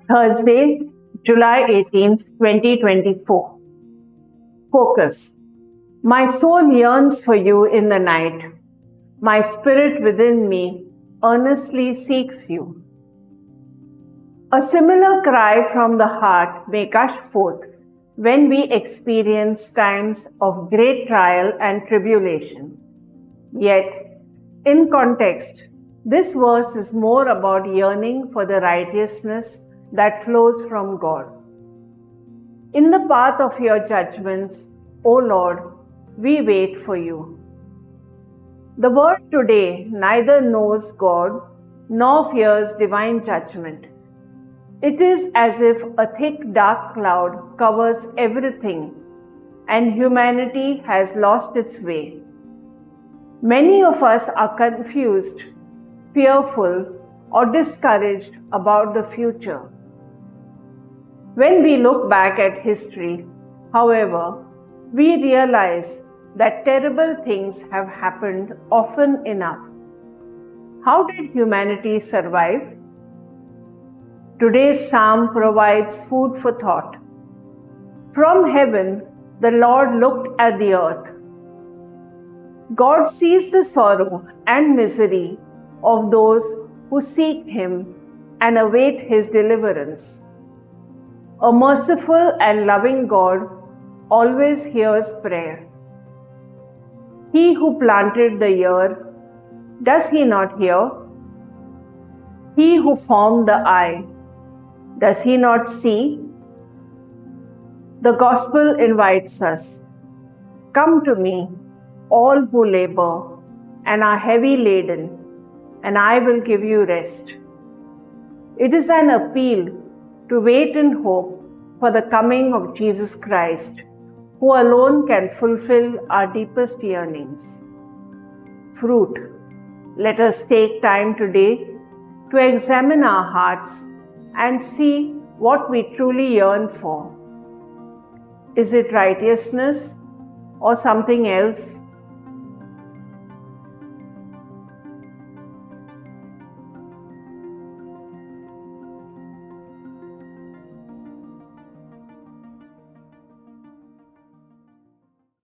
Thursday, July 18th, 2024. Focus. My soul yearns for you in the night. My spirit within me earnestly seeks you. A similar cry from the heart may gush forth when we experience times of great trial and tribulation. Yet, in context, this verse is more about yearning for the righteousness that flows from God. In the path of your judgments, O Lord, we wait for you. The world today neither knows God nor fears divine judgment. It is as if a thick dark cloud covers everything and humanity has lost its way. Many of us are confused, fearful, or discouraged about the future. When we look back at history, however, we realize that terrible things have happened often enough. How did humanity survive? Today's psalm provides food for thought. From heaven, the Lord looked at the earth. God sees the sorrow and misery of those who seek Him and await His deliverance. A merciful and loving God always hears prayer. He who planted the ear, does He not hear? He who formed the eye, does He not see? The Gospel invites us, "Come to me, all who labor and are heavy laden, and I will give you rest." It is an appeal to wait in hope for the coming of Jesus Christ, who alone can fulfill our deepest yearnings. Fruit. Let us take time today to examine our hearts and see what we truly yearn for. Is it righteousness or something else?